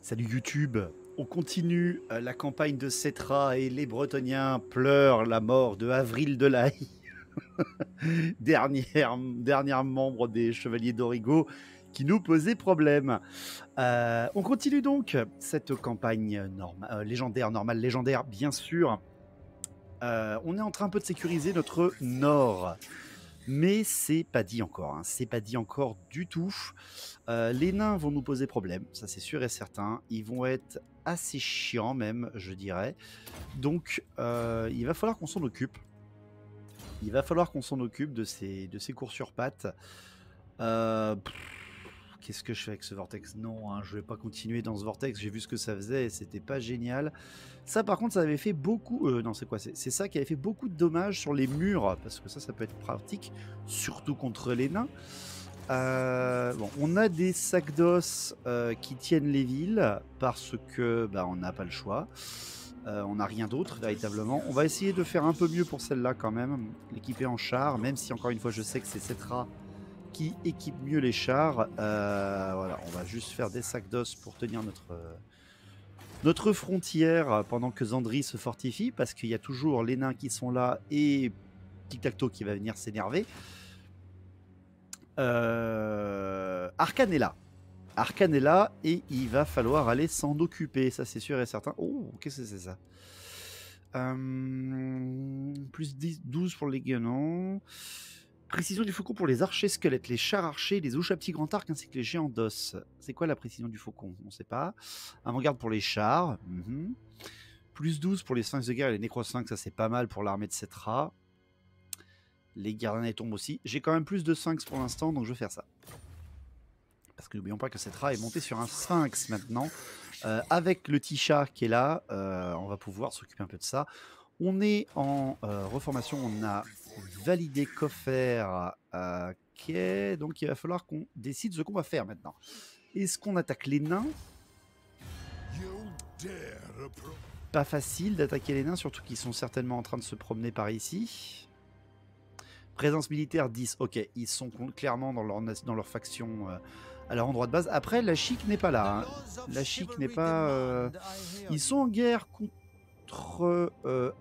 Salut YouTube, on continue la campagne de Cetra et les Bretoniens pleurent la mort de Avril Delahaye, dernière membre des Chevaliers d'Origo qui nous posait problème. On continue donc cette campagne légendaire, normale, légendaire bien sûr. On est en train un peu de sécuriser notre nord. Mais c'est pas dit encore, hein. C'est pas dit encore du tout. Les nains vont nous poser problème, ça c'est sûr et certain. Ils vont être assez chiants même, je dirais. Donc il va falloir qu'on s'en occupe. Il va falloir qu'on s'en occupe de ces courses sur pattes. Qu'est-ce que je fais avec ce vortex? Non, hein, je vais pas continuer dans ce vortex. J'ai vu ce que ça faisait et c'était pas génial. Ça, par contre, ça avait fait beaucoup... non, c'est quoi? C'est ça qui avait fait beaucoup de dommages sur les murs. Parce que ça peut être pratique. Surtout contre les nains. Bon, on a des sacs d'os qui tiennent les villes. Parce que on n'a pas le choix. On n'a rien d'autre, véritablement. On va essayer de faire un peu mieux pour celle-là, quand même. L'équiper en char. Même si, encore une fois, je sais que c'est Cetra qui équipe mieux les chars. Voilà, on va juste faire des sacs d'os pour tenir notre frontière pendant que Zandri se fortifie, parce qu'il y a toujours les nains qui sont là et Tic-Tac-Toe qui va venir s'énerver. Arcane est là. Arcane est là et il va falloir aller s'en occuper, ça c'est sûr et certain. Oh, qu'est-ce que c'est ça? Plus 10, 12 pour les guenons. Précision du faucon pour les archers squelettes, les chars archers, les ouches à petits grands arcs ainsi que les géants d'os. C'est quoi la précision du faucon? On ne sait pas. Avant-garde pour les chars. Plus 12 pour les sphinx de guerre et les nécrosphinx, ça c'est pas mal pour l'armée de Cetra. Les gardiens tombent aussi. J'ai quand même plus de sphinx pour l'instant, donc je vais faire ça. Parce que n'oublions pas que Cetra est monté sur un sphinx maintenant. Avec le Tisha qui est là, on va pouvoir s'occuper un peu de ça. On est en reformation, on a validé Coffer, ok, donc il va falloir qu'on décide ce qu'on va faire maintenant. Est-ce qu'on attaque les nains? Pas facile d'attaquer les nains, surtout qu'ils sont certainement en train de se promener par ici. Présence militaire 10, ok, ils sont clairement dans leur faction à leur endroit de base. Après, la chic n'est pas là, hein. La chic n'est pas... Ils sont en guerre contre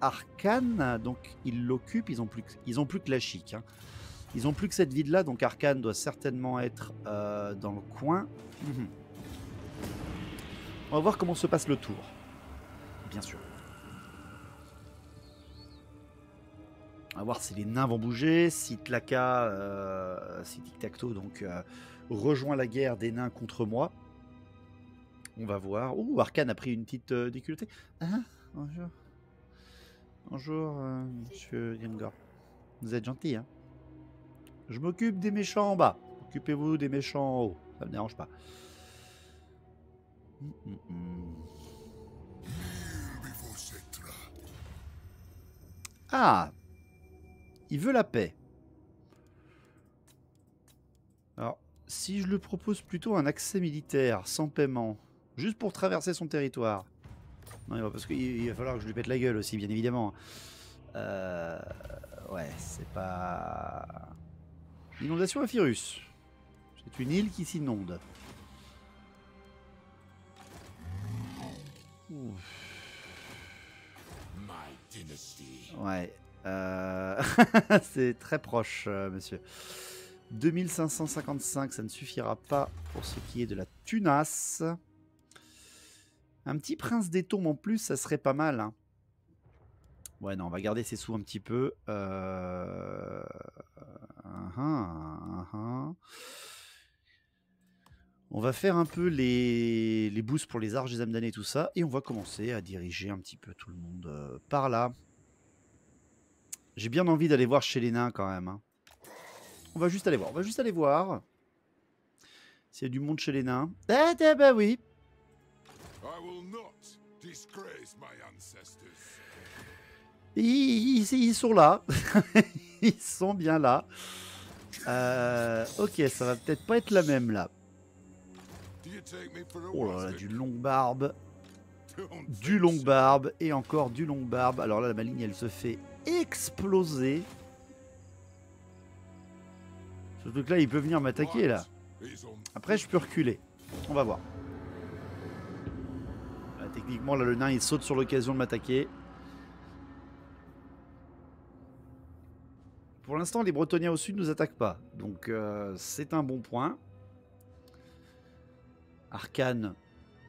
Arcane, donc ils l'occupent, ils ont plus que la chic, hein. Ils ont plus que cette ville là, donc Arcane doit certainement être dans le coin. On va voir comment se passe le tour, bien sûr. On va voir si les nains vont bouger, si Tlaka, si Tic-Tac-Toe donc rejoint la guerre des nains contre moi. On va voir. Ouh, Arcane a pris une petite déculottée. Ah, bonjour. Bonjour, monsieur Grimgor. Vous êtes gentil, hein? Je m'occupe des méchants en bas. Occupez-vous des méchants en haut. Ça me dérange pas. Ah! Il veut la paix. Alors, si je lui propose plutôt un accès militaire sans paiement, juste pour traverser son territoire. Non, parce qu'il va falloir que je lui pète la gueule aussi, bien évidemment. Ouais, c'est pas... Inondation à Firus. C'est une île qui s'inonde. Ouais. C'est très proche, monsieur. 2555, ça ne suffira pas pour ce qui est de la tunasse. Un petit prince des tombes en plus, ça serait pas mal, hein. Ouais, non, on va garder ses sous un petit peu. On va faire un peu les boosts pour les arches des âmes damnées et tout ça. Et on va commencer à diriger un petit peu tout le monde par là. J'ai bien envie d'aller voir chez les nains quand même, hein. On va juste aller voir. On va juste aller voir s'il y a du monde chez les nains. Ah, bah oui. Ils sont là. Ils sont bien là. Ok, ça va peut-être pas être la même là. Oh là là, du long barbe. Du long barbe. Et encore du long barbe. Alors là, ma ligne, elle se fait exploser. Ce truc là, il peut venir m'attaquer là. Après, je peux reculer. On va voir. Techniquement, là, le nain, il saute sur l'occasion de m'attaquer. Pour l'instant, les Bretonniens au sud ne nous attaquent pas. Donc, c'est un bon point. Arcane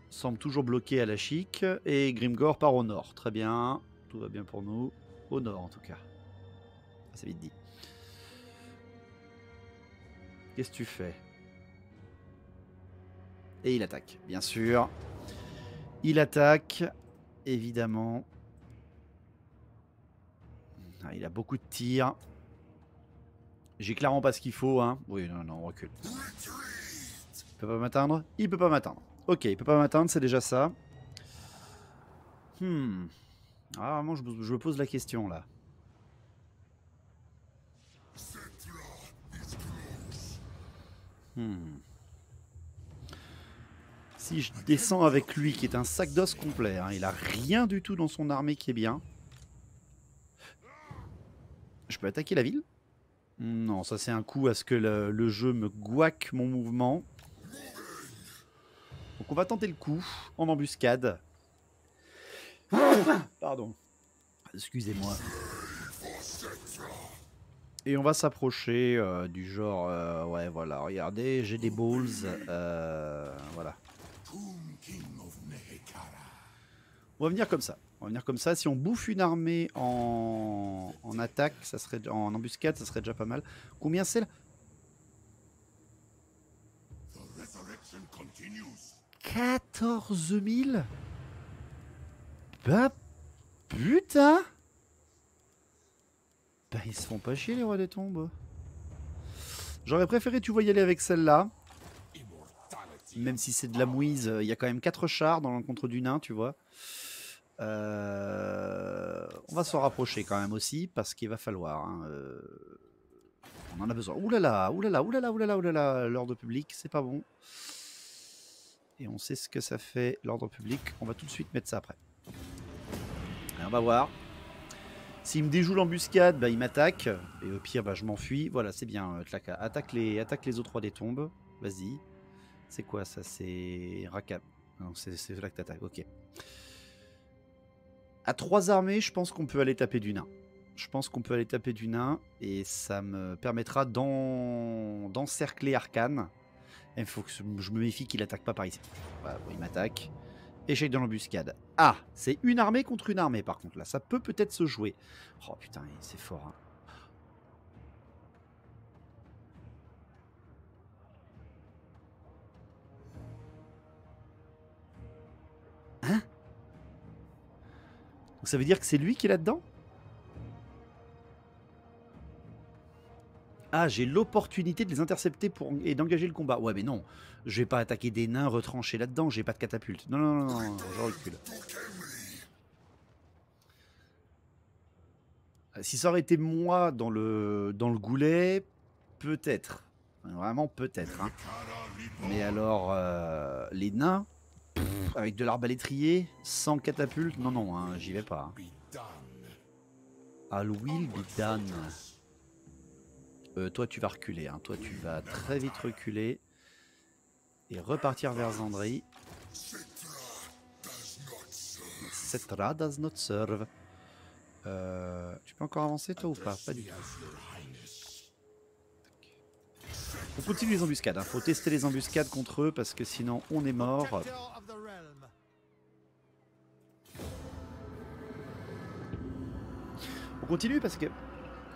semble toujours bloqué à la chic. Et Grimgor part au nord. Très bien. Tout va bien pour nous. Au nord, en tout cas. C'est vite dit. Qu'est-ce que tu fais? Et il attaque, bien sûr. Il attaque, évidemment. Ah, il a beaucoup de tirs. J'ai clairement pas ce qu'il faut, hein. Oui, non, non, on recule. Il peut pas m'atteindre? Il peut pas m'atteindre. Ok, il peut pas m'atteindre, c'est déjà ça. Ah, vraiment, je me pose la question, là. Si je descends avec lui, qui est un sac d'os complet, hein, il a rien du tout dans son armée qui est bien. Je peux attaquer la ville? Non, ça c'est un coup à ce que le jeu me gouaque mon mouvement. Donc on va tenter le coup en embuscade. Pardon. Excusez-moi. Et on va s'approcher du genre... ouais, voilà, regardez, j'ai des balls. Voilà. On va venir comme ça. On va venir comme ça. Si on bouffe une armée en attaque, ça serait en embuscade, ça serait déjà pas mal. Combien c'est là? 14 000? Bah putain! Bah ils se font pas chier les rois des tombes. J'aurais préféré tu vois y aller avec celle-là. Même si c'est de la mouise, il y a quand même 4 chars dans l'encontre du nain, tu vois. On va s'en rapprocher quand même aussi, parce qu'il va falloir. Hein, on en a besoin. Ouh là là, ouh là là, ouh là là, ouh là là, ouh là là, l'ordre public, c'est pas bon. Et on sait ce que ça fait, l'ordre public. On va tout de suite mettre ça après. Et on va voir. S'il me déjoue l'embuscade, bah, il m'attaque. Et au pire, bah, je m'enfuis. Voilà, c'est bien, Tlaka. Attaque les autres rois des tombes. Vas-y. C'est quoi ça? C'est Rakab. Non, c'est là que t'attaques. Ok. À 3 armées, je pense qu'on peut aller taper du nain. Je pense qu'on peut aller taper du nain. Et ça me permettra d'encercler Arcane. Il faut que je me méfie qu'il attaque pas par ici. Voilà, il m'attaque. Échec de l'embuscade. Ah, c'est une armée contre une armée par contre là. Ça peut peut-être se jouer. Oh putain, c'est fort. Hein? Donc ça veut dire que c'est lui qui est là-dedans? Ah, j'ai l'opportunité de les intercepter et d'engager le combat. Ouais, mais non. Je vais pas attaquer des nains retranchés là-dedans. J'ai pas de catapulte. Non, non, non, non, je recule. Si ça aurait été moi dans le goulet, peut-être. Vraiment peut-être. Hein. Mais alors, les nains, avec de l'arbalétrier, sans catapulte, non, non, hein, j'y vais pas. Hein. All will be done. Toi, tu vas reculer. Hein. Toi, tu vas très vite reculer. Et repartir vers Zandri. Cetra does not serve. Tu peux encore avancer toi ou pas? Pas du tout. On continue les embuscades. Hein. Faut tester les embuscades contre eux parce que sinon on est mort. On continue parce que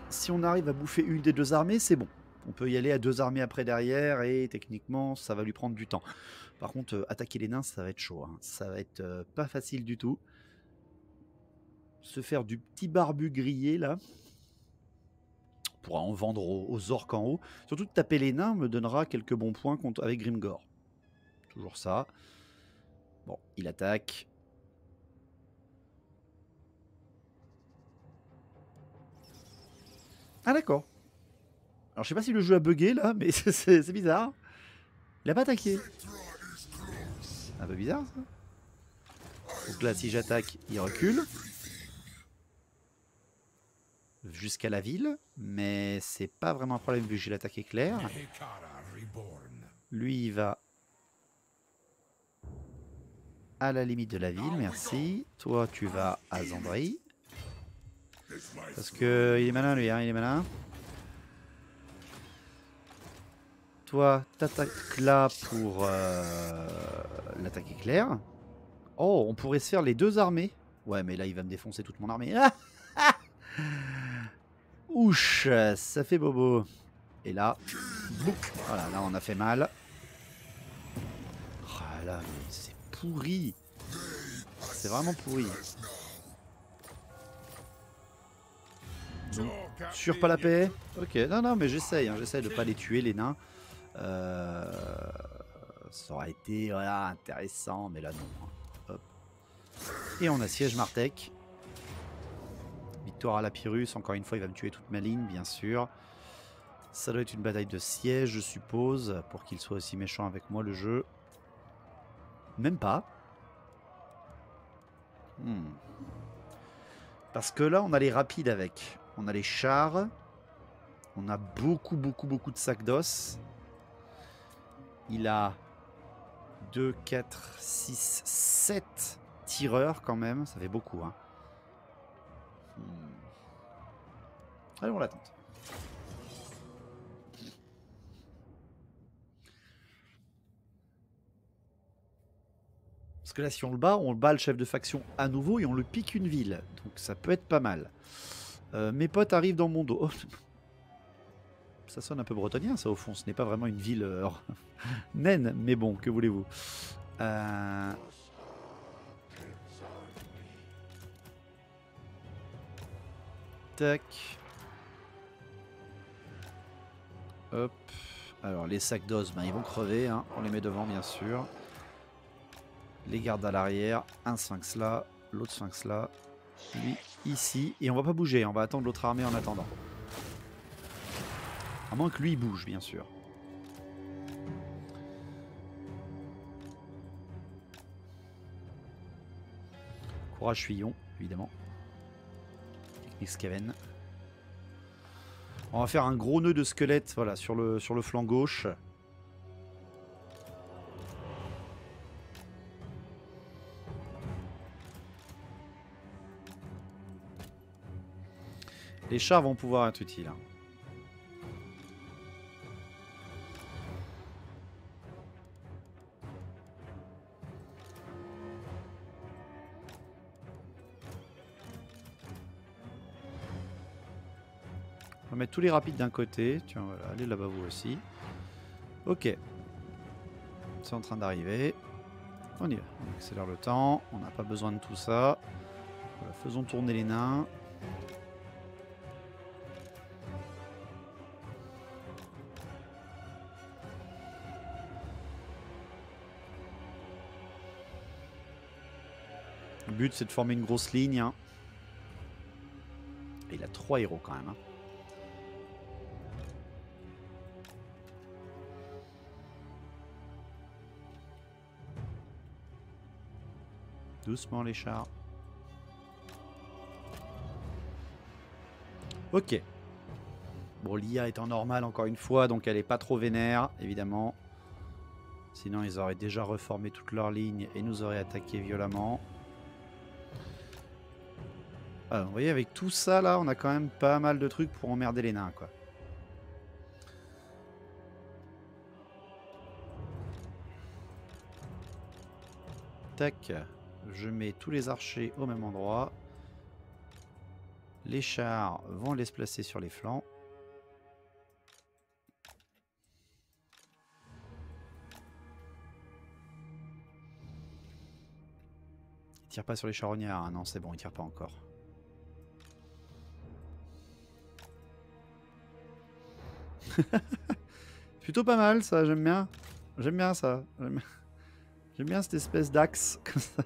si on arrive à bouffer une des deux armées, c'est bon. On peut y aller à 2 armées après derrière et techniquement ça va lui prendre du temps. Par contre, attaquer les nains, ça va être chaud. Hein. Ça va être pas facile du tout. Se faire du petit barbu grillé là. On pourra en vendre aux orques en haut. Surtout de taper les nains me donnera quelques bons points avec Grimgor. Toujours ça. Bon, il attaque. Ah d'accord. Alors je sais pas si le jeu a bugué là, mais c'est bizarre. Il a pas attaqué. Un peu bizarre ça. Donc là si j'attaque, il recule. Jusqu'à la ville. Mais c'est pas vraiment un problème vu que j'ai l'attaque éclair. Lui il va... à la limite de la ville, merci. Toi, tu vas à Zandri. Parce que il est malin lui, hein, il est malin. Toi, t'attaques là pour l'attaque éclair. Oh, on pourrait se faire les deux armées. Ouais, mais là, il va me défoncer toute mon armée. Ah, ouch, ça fait bobo. Et là, bouc. Voilà, là, on a fait mal. Oh là, mais c'est pourri. C'est vraiment pourri. Sur pas la paix. Ok, non, non, mais j'essaye. Hein, j'essaye de pas les tuer, les nains. Ça aurait été voilà, intéressant, mais là, non. Hein. Hop. Et on assiège Martek. Victoire à la Pyrrhus. Encore une fois, il va me tuer toute ma ligne, bien sûr. Ça doit être une bataille de siège, je suppose, pour qu'il soit aussi méchant avec moi, le jeu. Même pas. Parce que là, on a les rapides avec. On a les chars. On a beaucoup de sacs d'os. Il a 2, 4, 6, 7 tireurs quand même. Ça fait beaucoup. Hein. Allez, on l'attend. Parce que là, si on le bat le chef de faction à nouveau et on le pique une ville. Donc ça peut être pas mal. Mes potes arrivent dans mon dos. Oh, ça sonne un peu bretonien, ça, au fond. Ce n'est pas vraiment une ville naine, mais bon, que voulez-vous. Tac. Hop. Alors, les sacs d'os, ben, ils vont crever. Hein. On les met devant, bien sûr. Les gardes à l'arrière. Un sphinx là. L'autre sphinx là. Lui, ici. Et on va pas bouger. On va attendre l'autre armée en attendant. À moins que lui bouge, bien sûr. Courage Fuyon, évidemment. Excaven. On va faire un gros nœud de squelette voilà, sur le flanc gauche. Les chars vont pouvoir être utiles. Hein. On va mettre tous les rapides d'un côté. Tiens, voilà, allez là-bas vous aussi. Ok. C'est en train d'arriver. On y va. On accélère le temps. On n'a pas besoin de tout ça. Voilà, faisons tourner les nains. Le but, c'est de former une grosse ligne. Hein. Et il a 3 héros quand même. Hein. Doucement les chars. Ok. Bon, l'IA est en normal encore une fois, donc elle est pas trop vénère, évidemment. Sinon, ils auraient déjà reformé toute leur ligne et nous auraient attaqué violemment. Alors, vous voyez, avec tout ça, là, on a quand même pas mal de trucs pour emmerder les nains, quoi. Tac. Je mets tous les archers au même endroit. Les chars vont les se placer sur les flancs. Ils tirent pas sur les charognards, hein. Non, c'est bon, ils tirent pas encore. Plutôt pas mal ça, j'aime bien. J'aime bien ça. J'aime bien cette espèce d'axe comme ça.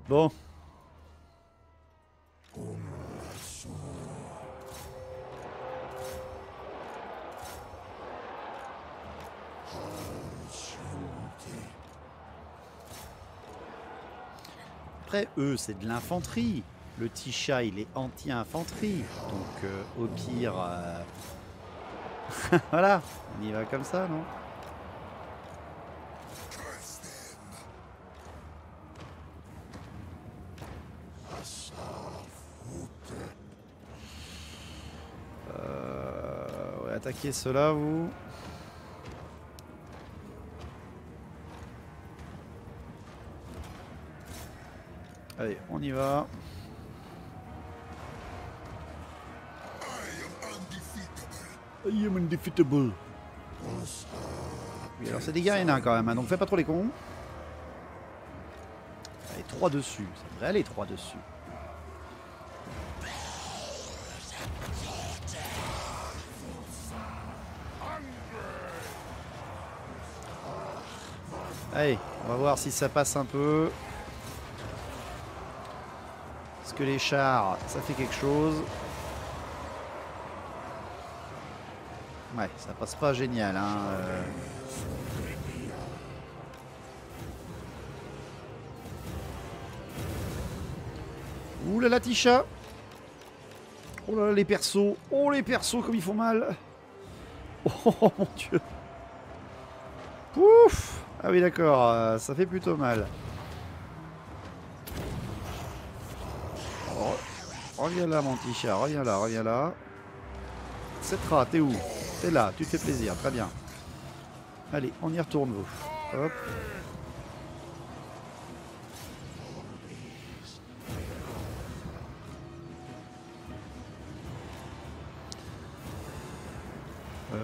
Bon. Après, eux, c'est de l'infanterie. Le Tisha, il est anti-infanterie. Donc, au pire... voilà, on y va comme ça, non? Ouais, attaquez ceux-là, vous. Allez, on y va. I am undefeatable. Oui, alors c'est des guerriers nains quand même, hein, donc fais pas trop les cons. Allez, 3 dessus. Ça devrait aller 3 dessus. Allez, on va voir si ça passe un peu. Est-ce que les chars, ça fait quelque chose? Ouais, ça passe pas génial, hein. Ouh là là, Tisha. Oh là là, les persos. Oh, les persos, comme ils font mal. Oh mon dieu. Ouf. Ah oui, d'accord, ça fait plutôt mal. Oh, reviens là, mon Tisha, reviens là, reviens là. Cetra, t'es où? T'es là, tu te fais plaisir, très bien. Allez, on y retourne, vous. Hop.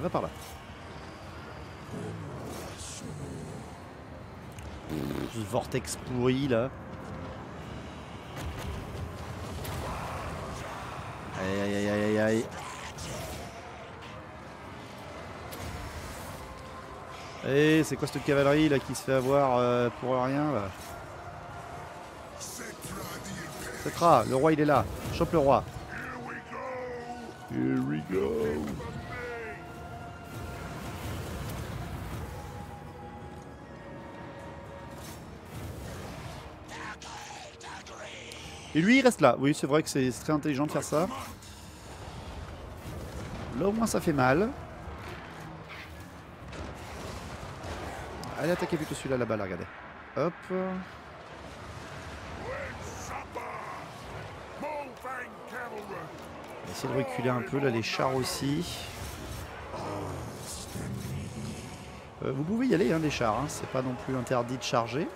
Va par là. Ce vortex pourri là. Aïe aïe aïe aïe aïe. Eh, c'est quoi cette cavalerie là qui se fait avoir pour rien là? Cetra, le roi il est là. Chope le roi. Here we go. Et lui il reste là. Oui, c'est vrai que c'est très intelligent de faire ça. Là au moins ça fait mal. Allez, attaquez plutôt celui-là là-bas, là, regardez. Hop. On va essayer de reculer un peu, là, les chars aussi. Vous pouvez y aller, hein, les chars. Hein. C'est pas non plus interdit de charger.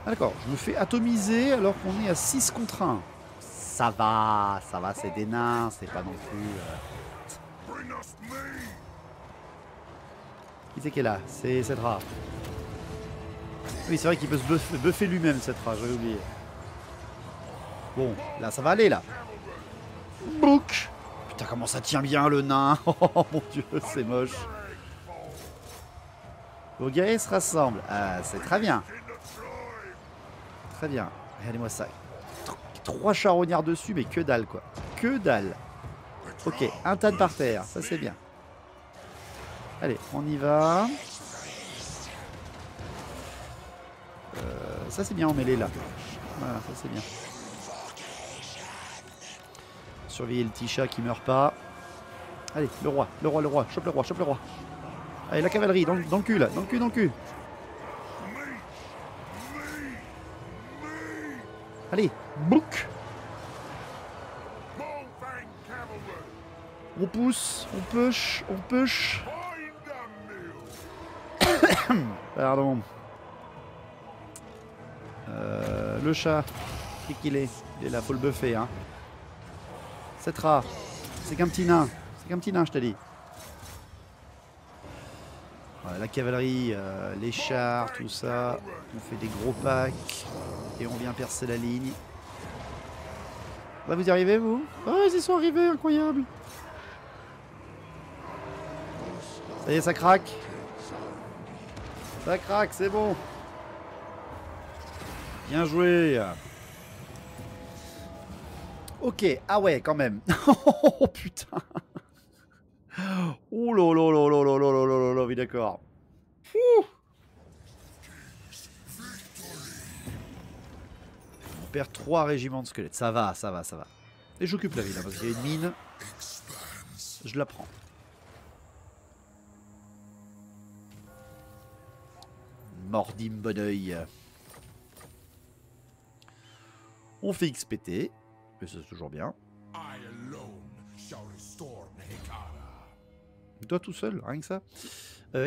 Ah, d'accord, je me fais atomiser alors qu'on est à 6 contre 1. Ça va, c'est des nains, c'est pas non plus... Qui c'est qui est là? C'est Cetra. Oui, c'est vrai qu'il peut se buffer lui-même, Cetra, j'avais oublié. Bon, là, ça va aller, là. Bouc. Putain, comment ça tient bien, le nain. Oh, mon Dieu, c'est moche. Vos guerriers se rassemblent. Ah, c'est très bien. Très bien. Regardez-moi ça. 3 charognards dessus, mais que dalle, quoi. Que dalle. Ok, un tas de par terre. Ça, c'est bien. Allez, on y va. Ça, c'est bien en mêlée, là. Voilà, ça, c'est bien. Surveiller le Tisha qui meurt pas. Allez, le roi. Chope le roi. Allez, la cavalerie, dans le cul, là. Dans le cul. Allez, bouc. On pousse, on push. Pardon. Le chat, qui qu'il est? Il est là, faut le buffer, hein. Cetra, c'est qu'un petit nain. Je te dis. Voilà, la cavalerie, les chars, tout ça. On fait des gros packs. Et on vient percer la ligne. Là, vous y arrivez, vous? Oh, ils y sont arrivés, incroyable. Ça y est, ça craque. Ça craque, c'est bon. Bien joué. Ok, ah ouais, quand même. Oh putain. Oh là là là là là là là là là, oui d'accord. On perd 3 régiments de squelettes. Ça va, ça va, ça va. Et j'occupe la ville, hein, parce qu'il y a une mine. Je la prends. Mordim bon oeil. On fait XPT. Mais c'est toujours bien. Toi tout seul, rien que ça.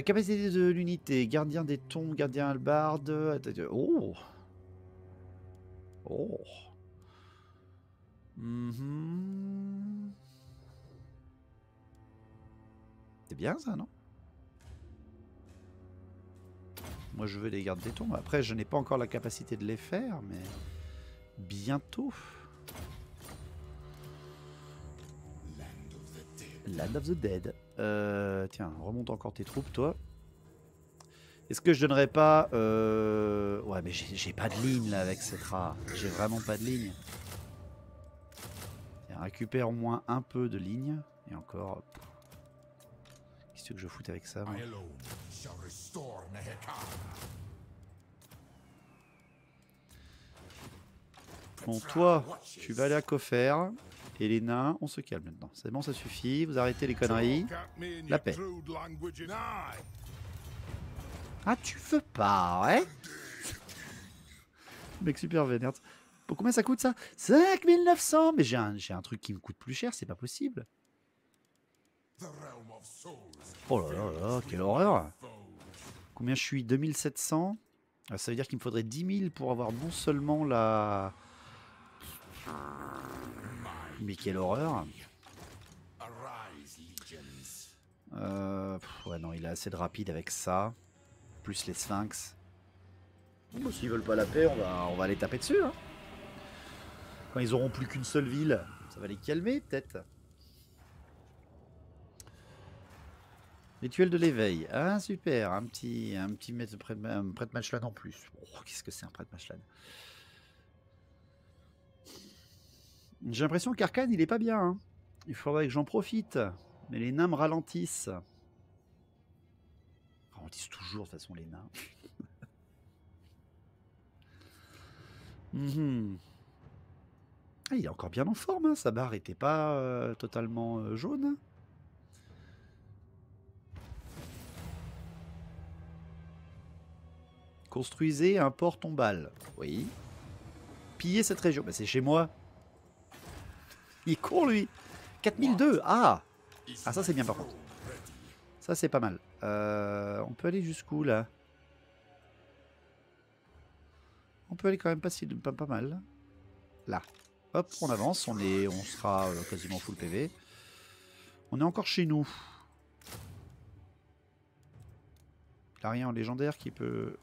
Capacité de l'unité. Gardien des tombes, gardien hallebarde. Oh. Oh. C'est bien ça, non? Moi je veux les gardes des tombes. Après je n'ai pas encore la capacité de les faire, mais bientôt. Land of the Dead. Tiens, remonte encore tes troupes, toi. Est-ce que je donnerais pas... Ouais, mais j'ai pas de ligne là avec cette rat. J'ai vraiment pas de ligne. Tiens, récupère au moins un peu de ligne. Et encore... Qu'est-ce que je foute avec ça, moi? Bon, toi, tu vas aller à Cofer. Et les nains, on se calme maintenant. C'est bon, ça suffit. Vous arrêtez les conneries. La paix. Ah, tu veux pas, ouais? Mec super vénère. Pour combien ça coûte ça? 5900. Mais j'ai un truc qui me coûte plus cher, c'est pas possible. Oh là là là, quelle horreur. Combien je suis? 2700. Ça veut dire qu'il me faudrait 10 000 pour avoir non seulement la... Mais quelle horreur. Ouais non, il a assez de rapide avec ça. Plus les sphinx. Bon, s'ils veulent pas la paix, on va les taper dessus. Hein. Quand ils auront plus qu'une seule ville, ça va les calmer peut-être. Rituel de l'éveil. Ah super, un petit prêtre Machelad en plus. Oh, qu'est-ce que c'est un prêtre Machelad? J'ai l'impression qu'Arkane il est pas bien. Hein. Il faudrait que j'en profite. Mais les nains me ralentissent. Ralentissent toujours de toute façon les nains. Ah, il est encore bien en forme, hein. Sa barre était pas totalement jaune. Construisez un port tombal. Oui. Pillez cette région. Bah, c'est chez moi. Il court lui. 4002. Ah. Ah ça c'est bien par contre. Ça c'est pas mal. On peut aller jusqu'où là? On peut aller quand même pas mal. Là. Hop, on avance. On sera quasiment full PV. On est encore chez nous. Il n'y a rien en légendaire qui peut...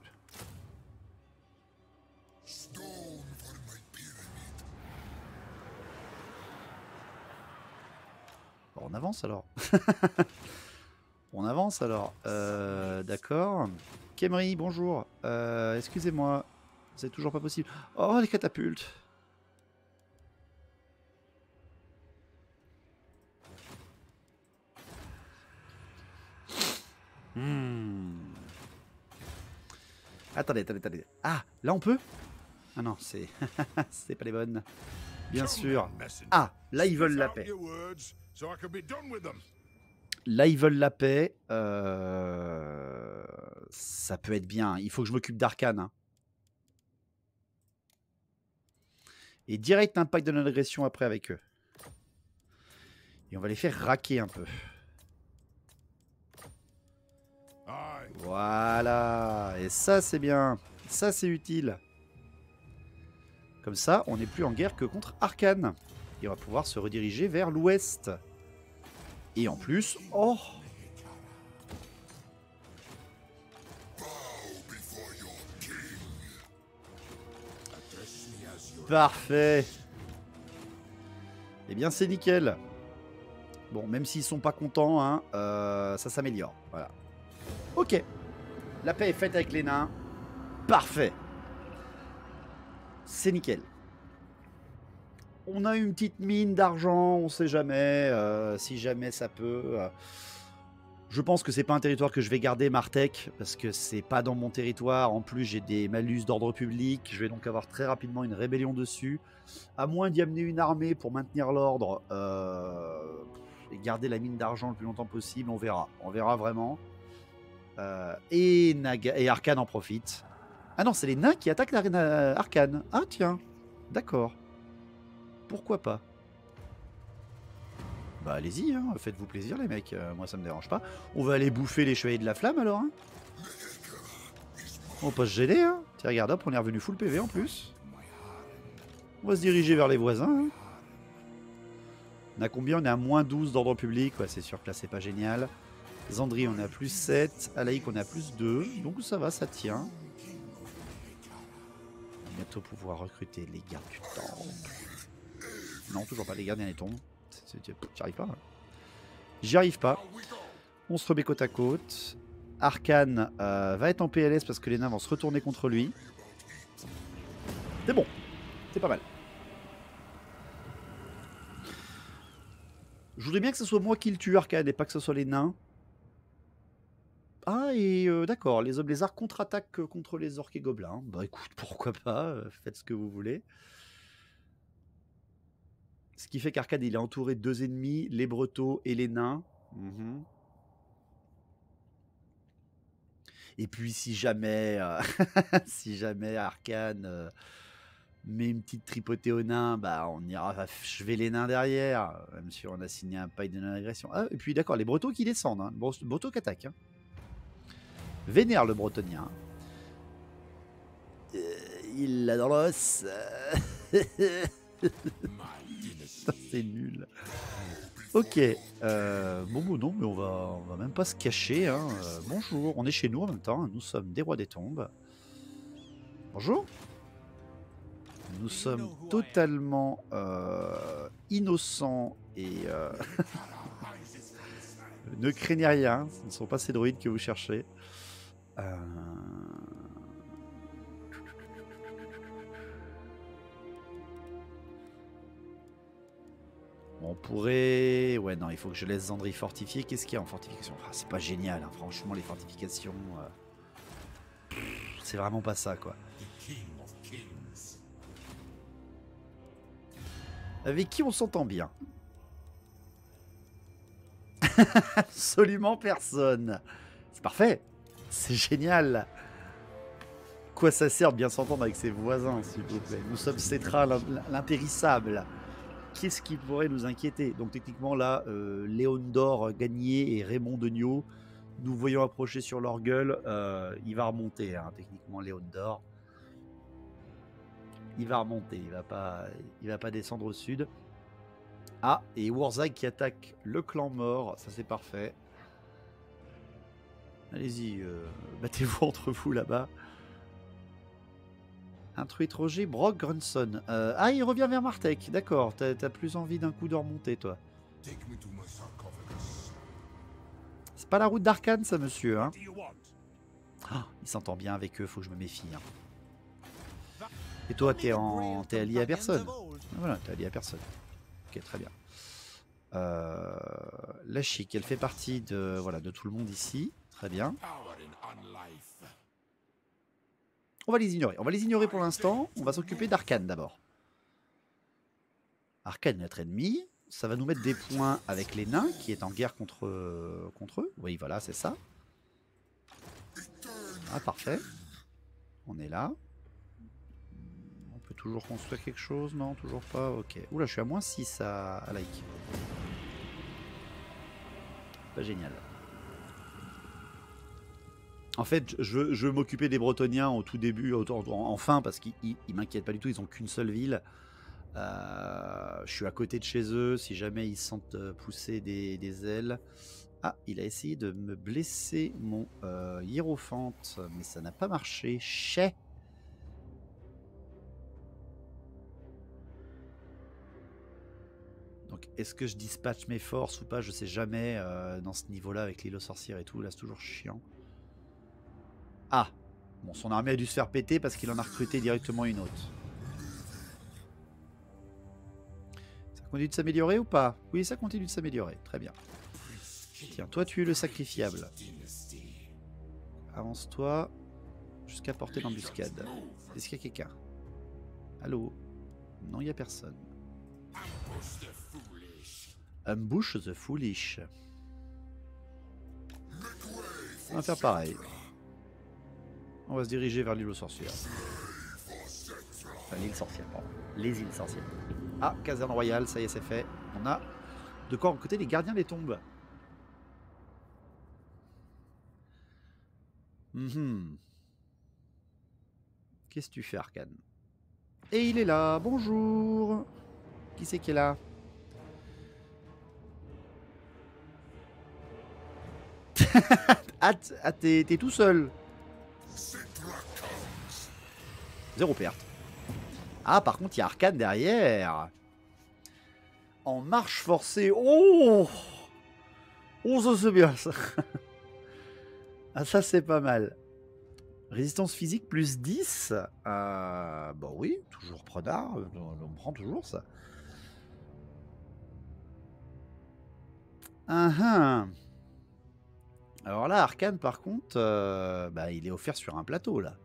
Bon, on avance alors. On avance alors. D'accord. Kemri, bonjour. Excusez-moi. C'est toujours pas possible. Oh, les catapultes. Attendez. Ah, là on peut? Ah non, c'est c'est pas les bonnes. Bien sûr. Ah, là ils veulent la paix. Là ils veulent la paix. Ça peut être bien. Il faut que je m'occupe d'Arkane. Hein. Et direct impact de l'agression après avec eux. Et on va les faire raquer un peu. Voilà. Et ça c'est bien. Ça c'est utile. Comme ça, on n'est plus en guerre que contre Arkane. Et on va pouvoir se rediriger vers l'ouest. Et en plus... Oh! Parfait. Eh bien, c'est nickel. Bon, même s'ils sont pas contents, hein, ça s'améliore. Voilà. Ok. La paix est faite avec les nains. Parfait. C'est nickel. On a une petite mine d'argent, on sait jamais, si jamais ça peut. Je pense que c'est pas un territoire que je vais garder, Martech, parce que c'est pas dans mon territoire. En plus, j'ai des malus d'ordre public. Je vais donc avoir très rapidement une rébellion dessus. À moins d'y amener une armée pour maintenir l'ordre et garder la mine d'argent le plus longtemps possible, on verra. On verra vraiment. Et Arcane en profite. Ah non, c'est les nains qui attaquent l'arène Arcane. Ah tiens, d'accord. Pourquoi pas? Bah allez-y, hein, faites-vous plaisir les mecs, moi ça me dérange pas. On va aller bouffer les chevaliers de la flamme alors. Hein. On va pas se gêner, hein. Tiens, regarde, hop, on est revenu full PV en plus. On va se diriger vers les voisins. Hein. On a combien? On est à moins 12 d'ordre public, ouais, c'est sûr que là c'est pas génial. Zandri on est à plus 7, Alaïk on est à plus 2, donc ça va, ça tient. On va bientôt pouvoir recruter les gardes du temple. Non, toujours pas les gardiens des tombes. J'y arrive pas. Hein. J'y arrive pas. On se remet côte à côte. Arcane va être en PLS parce que les nains vont se retourner contre lui. C'est bon. C'est pas mal. Je voudrais bien que ce soit moi qui le tue, Arcane, et pas que ce soit les nains. Ah, et d'accord, les hommes lézards contre-attaquent contre les orques et gobelins. Bah écoute, pourquoi pas, faites ce que vous voulez. Ce qui fait qu'Arcade, il est entouré de 2 ennemis, les bretons et les nains. Et puis si jamais, si jamais Arcane met une petite tripotée aux nains, bah on ira achever les nains derrière, même si on a signé un paille de non-agression. Ah, et puis d'accord, les bretons qui descendent, hein. Bretons qui attaquent. Hein. Vénère le bretonien. Il l'a dans l'os. C'est nul. Ok. Bon, non, mais on va même pas se cacher. Hein. Bonjour, on est chez nous en même temps. Nous sommes des rois des tombes. Bonjour. Nous sommes totalement innocents et ne craignez rien. Ce ne sont pas ces druides que vous cherchez. On pourrait... Ouais, non, il faut que je laisse Zandri fortifier. Qu'est-ce qu'il y a en fortification? C'est pas génial, hein, franchement, les fortifications... c'est vraiment pas ça, quoi. Avec qui on s'entend bien? Absolument personne. C'est parfait. C'est génial. Quoi ça sert de bien s'entendre avec ses voisins, s'il vous plaît? Nous sommes Cétra, l'impérissable. Qu'est-ce qui pourrait nous inquiéter? Donc techniquement là, Léon d'Or gagné et Raymond de Nio, nous voyons approcher sur leur gueule, il va remonter, hein, techniquement Léon d'Or. Il va remonter, il va pas descendre au sud. Ah, et Warzag qui attaque le clan mort, ça c'est parfait. Allez-y, battez-vous entre vous là-bas. Un truc Roger, Brock Grunson. Ah, il revient vers Martech, d'accord. T'as plus envie d'un coup de remonter, toi. C'est pas la route d'Arcane, ça, monsieur. Hein. Ah, il s'entend bien avec eux, faut que je me méfie. Hein. Et toi, t'es allié à personne. Voilà, t'es allié à personne. Ok, très bien. La chic, elle fait partie de, voilà, de tout le monde ici. Très bien. On va les ignorer. On va les ignorer pour l'instant. On va s'occuper d'Arcane d'abord. Arcane, notre ennemi. Ça va nous mettre des points avec les nains qui est en guerre contre eux. Oui, voilà, c'est ça. Ah, parfait. On est là. On peut toujours construire quelque chose? Non, toujours pas. Ok. Oula, je suis à moins 6 à like. Pas génial. En fait, je veux m'occuper des Bretoniens au tout début, enfin, parce qu'ils m'inquiètent pas du tout, ils ont qu'une seule ville. Je suis à côté de chez eux, si jamais ils sentent pousser des ailes. Ah, il a essayé de me blesser mon hiérophante, mais ça n'a pas marché. Chais. Donc, est-ce que je dispatche mes forces ou pas? Je sais jamais dans ce niveau-là avec l'île aux sorcières et tout. Là, c'est toujours chiant. Ah, bon, son armée a dû se faire péter parce qu'il en a recruté directement une autre. continue de s'améliorer ou pas? Oui, ça continue de s'améliorer. Très bien. Tiens, toi, tu es le sacrifiable. Avance-toi jusqu'à portée d'embuscade. Est-ce qu'il y a quelqu'un? Allô? Non, il n'y a personne. Ambush the foolish. On va faire pareil. On va se diriger vers l'île aux sorcières. Enfin, l'île sorcière, pardon. Les îles sorcières. Ah, caserne royale, ça y est, c'est fait. On a de quoi recruter les gardiens des tombes. Qu'est-ce que tu fais, Arcane? Et il est là, bonjour. Qui c'est qui est là? Ah, t'es tout seul. Zéro perte. Ah, par contre, il y a Arcane derrière. En marche forcée. Oh! Oh, ça c'est bien, ça. Ah, ça c'est pas mal. Résistance physique plus 10. Bon oui, toujours prenard. On prend toujours ça. Alors là, Arcane, par contre, il est offert sur un plateau, là.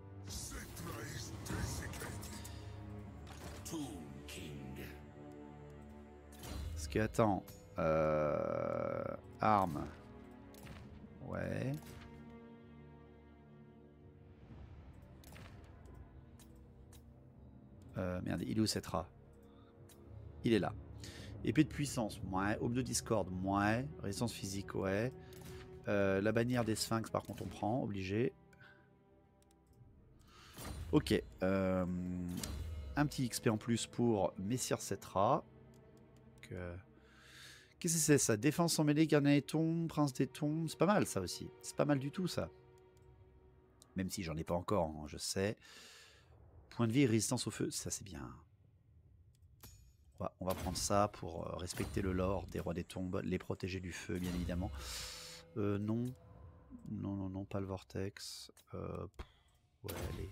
Parce que, attends. Armes. Ouais. Merde, il est où cette rat? Il est là. Épée de puissance, ouais. Aube de discorde, ouais. Résistance physique, ouais. La bannière des sphinx, par contre, on prend, obligé. Ok. Un petit XP en plus pour Messire Cetra. Qu'est-ce que c'est ça? Défense en mêlée, gardien des tombes, prince des tombes. C'est pas mal ça aussi. C'est pas mal du tout ça. Même si j'en ai pas encore, hein, je sais. Point de vie et résistance au feu, ça c'est bien. On va prendre ça pour respecter le lore des rois des tombes, les protéger du feu, bien évidemment. Non. Non, pas le vortex. Ouais, allez.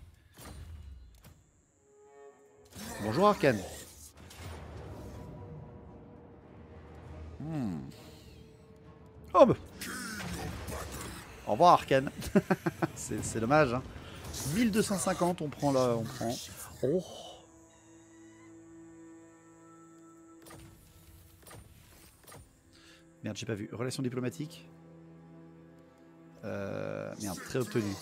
Bonjour Arcane. Oh bah. Au revoir Arcane. C'est dommage. Hein. 1250, on prend là, on prend. Oh. Merde, j'ai pas vu. Relation diplomatique. Merde, très obtenu.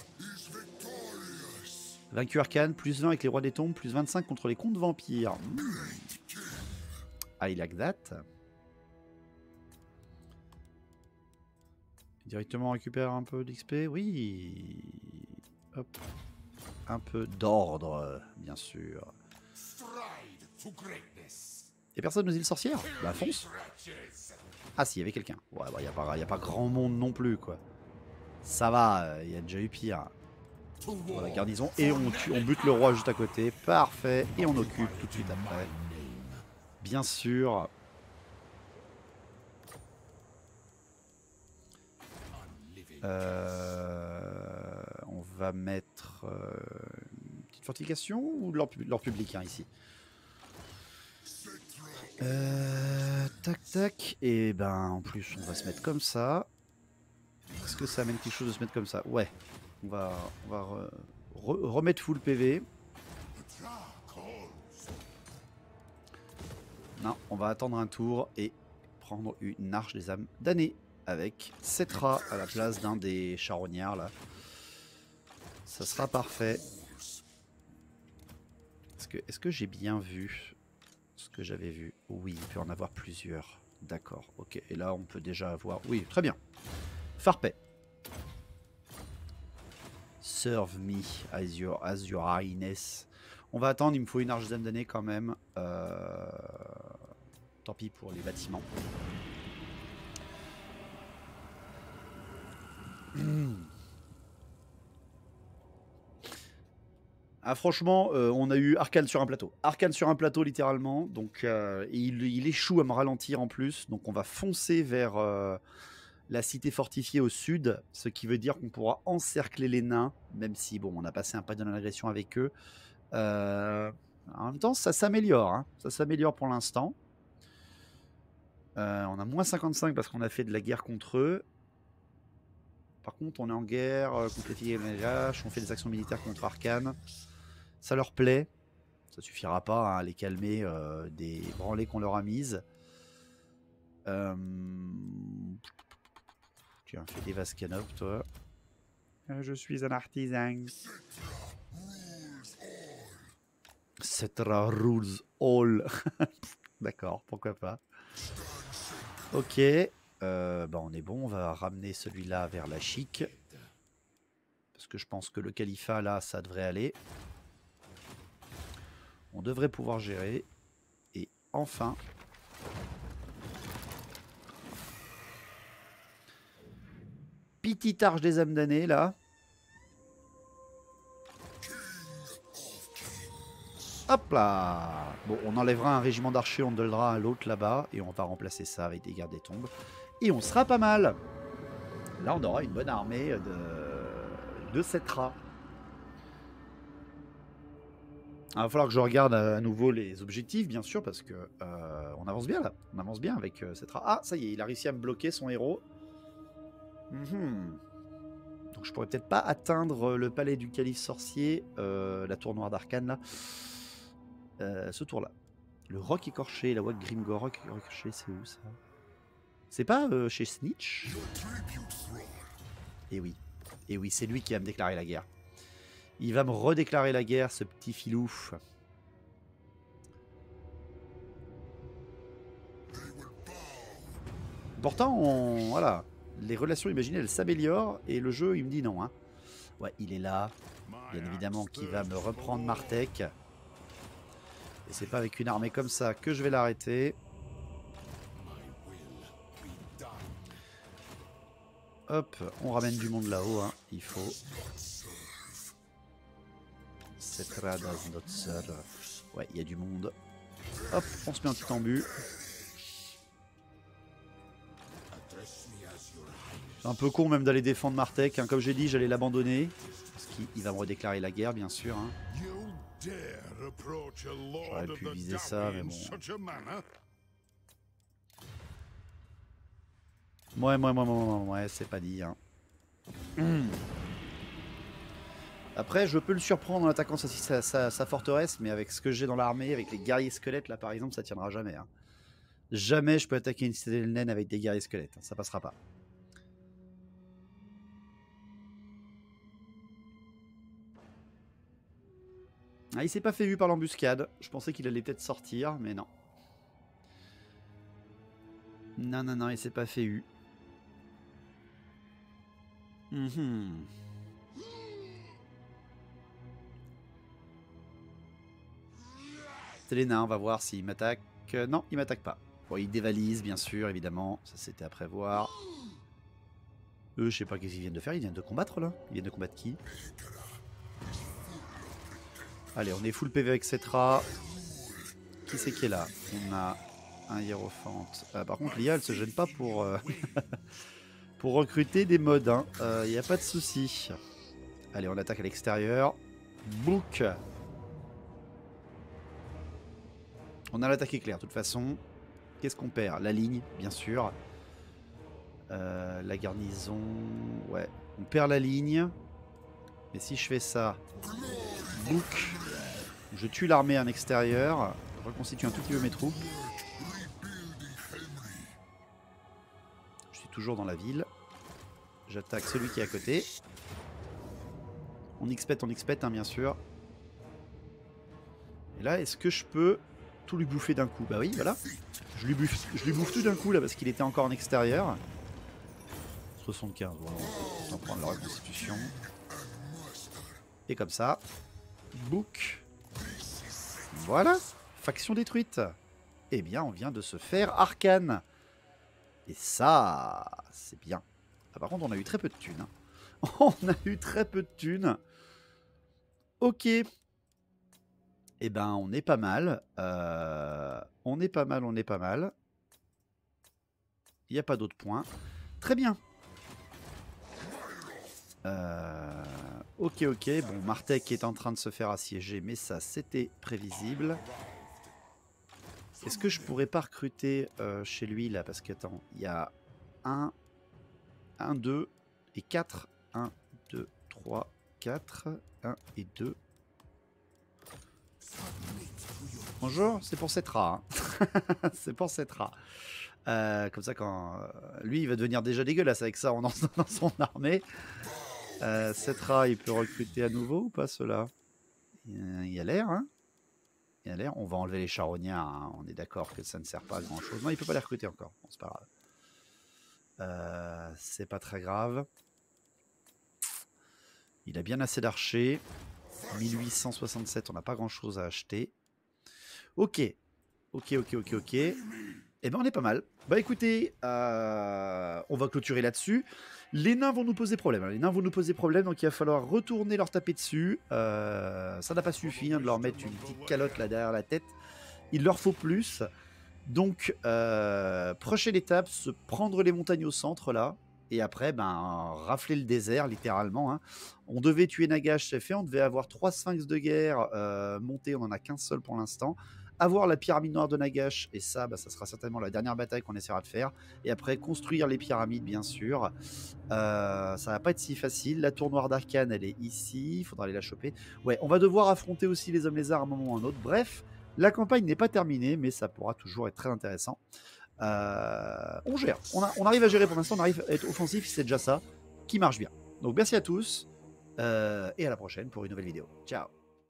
Vaincu Arcane, plus 20 avec les rois des tombes, plus 25 contre les contes vampires. I like that. Directement récupère un peu d'XP, oui. Hop. Un peu d'ordre, bien sûr. Y'a personne aux îles sorcières? Bah fonce. Ah si, il y avait quelqu'un. Ouais, bah, y a pas grand monde non plus, quoi. Ça va, il y a déjà eu pire. Voilà, garnison. Et on bute le roi juste à côté. Parfait. Et on occupe tout de suite après. Bien sûr. On va mettre une petite fortification ou leur public hein, ici. Tac tac. Et ben en plus on va se mettre comme ça. Est-ce que ça amène quelque chose de se mettre comme ça? Ouais. On va remettre full PV. Non, on va attendre un tour et prendre une arche des âmes damnées avec Cetra à la place d'un des charognards là. Ça sera parfait. Est-ce que j'ai bien vu ce que j'avais vu? Oui, il peut en avoir plusieurs. D'accord, ok. Et là, on peut déjà avoir... Oui, très bien. Farpet. Serve me as your highness. On va attendre, il me faut une arche des âmes damnées quand même. Tant pis pour les bâtiments. Ah, franchement, on a eu Arcane sur un plateau. Arcane sur un plateau, littéralement. Donc, il échoue à me ralentir en plus. Donc, on va foncer vers la cité fortifiée au sud. Ce qui veut dire qu'on pourra encercler les nains. Même si, bon, on a passé un pas de l'agression avec eux. En même temps, ça s'améliore. Hein. Ça s'améliore pour l'instant. On a moins 55 parce qu'on a fait de la guerre contre eux. Par contre, on est en guerre contre les filles LH, on fait des actions militaires contre Arcane. Ça leur plaît. Ça suffira pas hein, à les calmer des branlées qu'on leur a mises. Tiens, fais des Vascanov, toi. Je suis un artisan. Cetra rules all. D'accord, pourquoi pas. Ok. Bah on est bon, on va ramener celui-là vers la chic. Parce que je pense que le califat, là, ça devrait aller. On devrait pouvoir gérer. Et enfin... Petit arche des âmes damnées, là. Hop là. Bon, on enlèvera un régiment d'archers, on donnera à l'autre là-bas. Et on va remplacer ça avec des gardes des tombes. Et on sera pas mal. Là, on aura une bonne armée de Cetra. Il va falloir que je regarde à nouveau les objectifs, bien sûr, parce que on avance bien là. On avance bien avec Cetra. Ah, ça y est, il a réussi à me bloquer son héros. Donc je pourrais peut-être pas atteindre le palais du calife sorcier, la tour noire d'Arcane là. Ce tour-là. Le roc écorché, la voix de Grimgor, roc écorché, c'est où ça? C'est pas chez Snitch? Et oui. Et oui, c'est lui qui va me déclarer la guerre. Il va me redéclarer la guerre, ce petit filou. Pourtant, voilà, les relations imaginaires, elles s'améliorent et le jeu, il me dit non. Hein. Ouais, il est là. Bien évidemment qu'il va me reprendre Martek. Et c'est pas avec une armée comme ça que je vais l'arrêter. Hop, on ramène du monde là-haut, hein. Il faut. Cetra does not serve. Ouais, il y a du monde. Hop, on se met un petit embu. C'est un peu con même d'aller défendre Martek. Hein. Comme j'ai dit, j'allais l'abandonner. Parce qu'il va me redéclarer la guerre, bien sûr. Hein. J'aurais pu viser ça, mais bon. Ouais, c'est pas dit. Hein. Après, je peux le surprendre en attaquant sa forteresse, mais avec ce que j'ai dans l'armée, avec les guerriers squelettes, là par exemple, ça tiendra jamais. Hein. Jamais je peux attaquer une citadelle naine avec des guerriers squelettes. Hein. Ça passera pas. Ah, il s'est pas fait vu par l'embuscade. Je pensais qu'il allait peut-être sortir, mais non. Non, il s'est pas fait eu. C'est les nains, on va voir s'il m'attaque. Non, il m'attaque pas. Bon, il dévalise, bien sûr, évidemment. Ça, c'était à prévoir. Eux, je sais pas qu'est-ce qu'ils viennent de faire. Ils viennent de combattre, là. Ils viennent de combattre qui? Allez, on est full PV avec Cetra. Qui c'est qui est là? On a un hiérophante. Par contre, l'IA, elle se gêne pas pour, pour recruter des mods. Il n'y a pas de souci. Allez, on attaque à l'extérieur. Book. On a l'attaque éclair, de toute façon. Qu'est-ce qu'on perd? La ligne, bien sûr. La garnison... Ouais, on perd la ligne. Mais si je fais ça... Book. Je tue l'armée en extérieur. Je reconstitue un tout petit peu mes troupes. Je suis toujours dans la ville. J'attaque celui qui est à côté. On expète, hein, bien sûr. Et là, est-ce que je peux tout lui bouffer d'un coup? Bah oui, voilà. Je lui bouffe tout d'un coup, là, parce qu'il était encore en extérieur. 75, voilà, on va prendre la reconstitution. Et comme ça. Book. Voilà. Faction détruite. Eh bien, on vient de se faire Arcane. Et ça, c'est bien. Ah, par contre, on a eu très peu de thunes. Hein. On a eu très peu de thunes. Ok. Eh ben, on est pas mal. On est pas mal. Il n'y a pas d'autres points. Très bien. Ok. Bon, Martek est en train de se faire assiéger, mais ça, c'était prévisible. Est-ce que je pourrais pas recruter chez lui là? Parce que attends, il y a 1, 2 et 4. 1, 2, 3, 4. 1 et 2. Bonjour, c'est pour cette rat. Hein. C'est pour cette rat. Comme ça, quand lui, il va devenir déjà dégueulasse avec ça dans son armée. Cette rat, il peut recruter à nouveau ou pas cela? Il y a l'air, hein? Il y a l'air. On va enlever les charognards. Hein. On est d'accord que ça ne sert pas à grand chose. Non, il peut pas les recruter encore. Bon, c'est pas grave. C'est pas très grave. Il a bien assez d'archers. 1867, on n'a pas grand chose à acheter. Ok. Eh ben on est pas mal. Bah écoutez, on va clôturer là-dessus. Les nains vont nous poser problème. Les nains vont nous poser problème, donc il va falloir retourner leur taper dessus. Ça n'a pas suffi de leur mettre une petite calotte là derrière la tête. Il leur faut plus. Donc, prochaine étape, se prendre les montagnes au centre là. Et après, ben, rafler le désert, littéralement. Hein. On devait tuer Nagash, c'est fait. On devait avoir 3 sphinx de guerre montés. On n'en a qu'un seul pour l'instant. Avoir la pyramide noire de Nagash. Et ça, bah, ça sera certainement la dernière bataille qu'on essaiera de faire. Et après, construire les pyramides, bien sûr. Ça va pas être si facile. La tour noire d'Arkane, elle est ici. Il faudra aller la choper. Ouais, on va devoir affronter aussi les hommes lézards à un moment ou à un autre. Bref, la campagne n'est pas terminée, mais ça pourra toujours être très intéressant. On gère, on arrive à gérer pour l'instant, on arrive à être offensif, c'est déjà ça qui marche bien. Donc merci à tous et à la prochaine pour une nouvelle vidéo. Ciao.